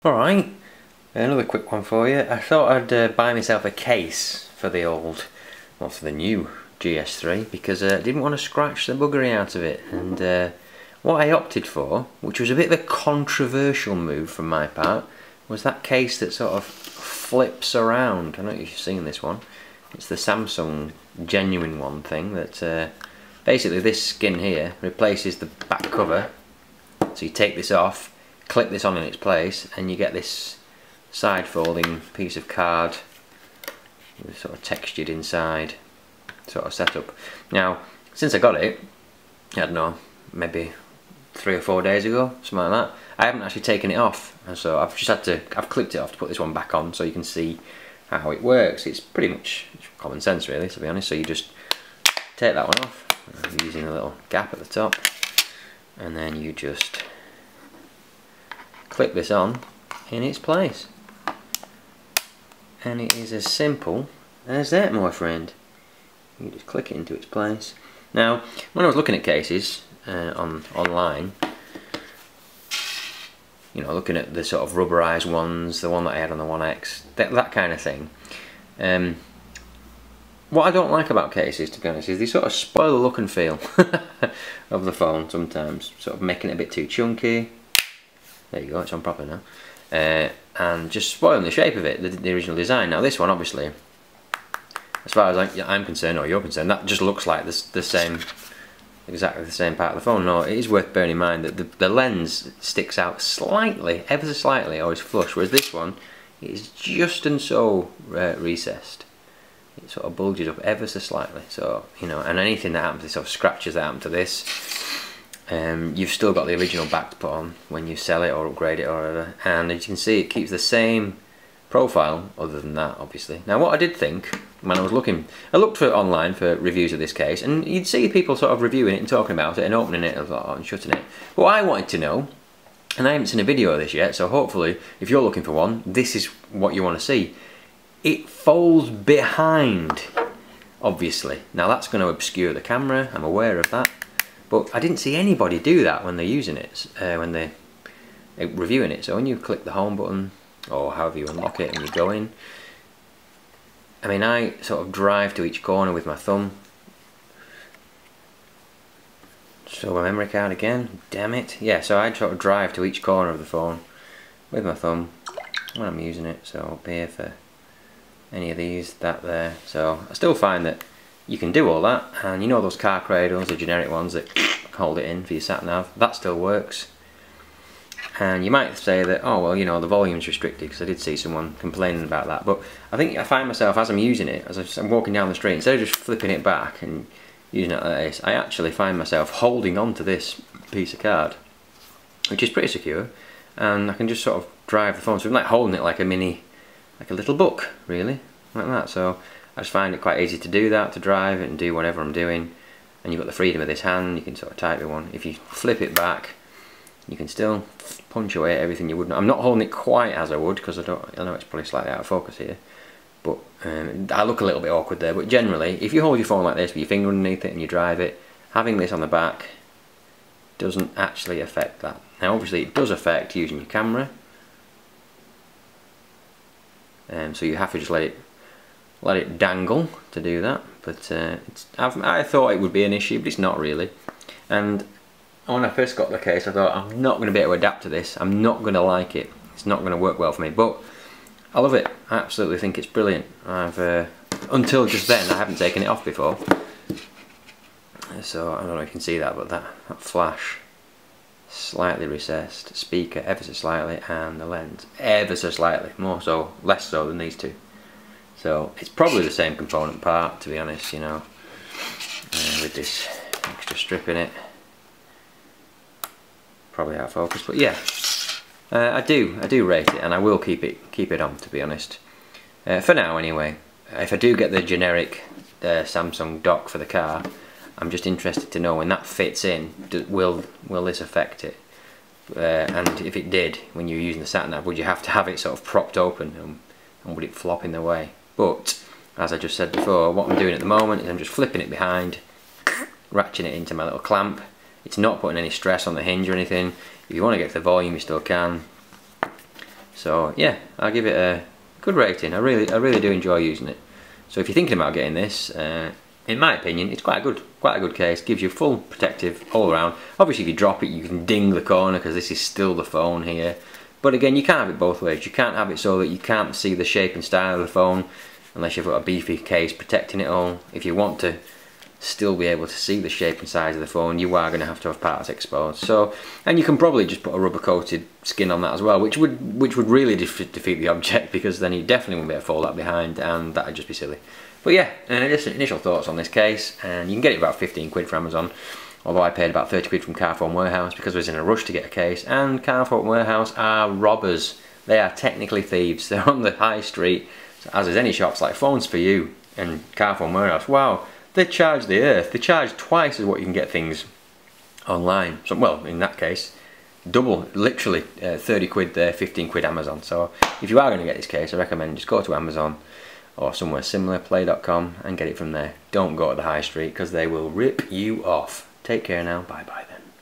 Alright, another quick one for you. I thought I'd buy myself a case for the old, well, for the new GS3 because I didn't want to scratch the buggery out of it. And what I opted for, which was a bit of a controversial move from my part, was that case that sort of flips around. I don't know if you've seen this one. It's the Samsung genuine one thing that basically this skin here replaces the back cover. So you take this off, clip this on in its place, and you get this side folding piece of card with sort of textured inside sort of setup. Now, since I got it, I don't know, maybe 3 or 4 days ago, something like that, I haven't actually taken it off, and so I've clipped it off to put this one back on so you can see how it works. It's pretty much common sense really, to be honest. So you just take that one off using a little gap at the top, and then you just clip this on in its place, and it is as simple as that, my friend. You just click it into its place. Now, when I was looking at cases online, you know, looking at the sort of rubberized ones, the one that I had on the 1X, that kind of thing. What I don't like about cases, to be honest, is they sort of spoil the look and feel of the phone sometimes, sort of making it a bit too chunky. There you go, it's on proper now. And just spoiling the shape of it, the original design. Now this one, obviously, as far as I'm concerned, or you're concerned, that just looks like the same, exactly the same part of the phone. No, it is worth bearing in mind that the lens sticks out slightly, ever so slightly, or is flush, whereas this one is just and so recessed. It sort of bulges up ever so slightly. So, you know, and anything that happens, sort of scratches that happen to this, you've still got the original back to put on when you sell it or upgrade it or whatever. And as you can see, it keeps the same profile other than that, obviously. Now what I did think when I was looking, I looked for online for reviews of this case, and you'd see people sort of reviewing it and talking about it and opening it and shutting it. But what I wanted to know, and I haven't seen a video of this yet, so hopefully if you're looking for one, this is what you want to see. It folds behind, obviously. Now that's going to obscure the camera, I'm aware of that, but I didn't see anybody do that when they're using it, when they're reviewing it. So when you click the home button, or however you unlock it and you go in, I mean, I sort of drive to each corner with my thumb. So my memory card again, damn it. Yeah, so I sort of drive to each corner of the phone with my thumb when I'm using it. So up here for any of these, that there. So I still find that you can do all that, and you know those car cradles, the generic ones that hold it in for your sat nav, that still works. And you might say that, oh well, you know, the volume's restricted, because I did see someone complaining about that. But I think I find myself, as I'm using it, as I'm walking down the street, instead of just flipping it back and using it like this, I actually find myself holding on to this piece of card, which is pretty secure, and I can just sort of drive the phone. So I'm like holding it like a mini, like a little book, really, like that. So I just find it quite easy to do that, to drive it and do whatever I'm doing. And you've got the freedom of this hand, you can sort of type with one. If you flip it back, you can still punch away at everything you would. I'm not holding it quite as I would, because I know it's probably slightly out of focus here, but I look a little bit awkward there. But generally, if you hold your phone like this with your finger underneath it and you drive it, having this on the back doesn't actually affect that. Now obviously it does affect using your camera, so you have to just let it dangle to do that. But I thought it would be an issue, but it's not really. And when I first got the case, I thought, I'm not going to be able to adapt to this. I'm not going to like it. It's not going to work well for me. But I love it. I absolutely think it's brilliant. Until just then, I haven't taken it off before. So I don't know if you can see that, but that flash, slightly recessed, speaker ever so slightly, and the lens ever so slightly, less so than these two. So it's probably the same component part, to be honest, you know, with this extra strip in it. Probably out of focus, but yeah, I do rate it, and I will keep it on, to be honest, for now anyway. If I do get the generic Samsung dock for the car, I'm just interested to know when that fits in, will this affect it? And if it did, when you're using the sat nav, would you have to have it sort of propped open, and would it flop in the way? But as I just said before, what I'm doing at the moment is I'm just flipping it behind, ratcheting it into my little clamp. It's not putting any stress on the hinge or anything. If you want to get to the volume, you still can. So So yeah, I'll give it a good rating. I really do enjoy using it. So if you're thinking about getting this, in my opinion, it's quite a good case. Gives you full protective all around. Obviously, if you drop it, you can ding the corner because this is still the phone here. But again, you can't have it both ways. You can't have it so that you can't see the shape and style of the phone unless you've got a beefy case protecting it all. If you want to still be able to see the shape and size of the phone, you are going to have parts exposed. So, and you can probably just put a rubber coated skin on that as well, which would really defeat the object, because then you definitely won't be able to fold that behind, and that would just be silly. But yeah, just initial thoughts on this case, and you can get it about 15 quid from Amazon. Although I paid about 30 quid from Carphone Warehouse because I was in a rush to get a case, and Carphone Warehouse are robbers. They are technically thieves. They're on the high street, so as is any shops like Phones For You and Carphone Warehouse. Wow, they charge the earth. They charge twice as what you can get things online. So, well, in that case, double, literally 30 quid there, 15 quid Amazon. So if you are going to get this case, I recommend just go to Amazon or somewhere similar, play.com, and get it from there. Don't go to the high street because they will rip you off. Take care now. Bye bye then.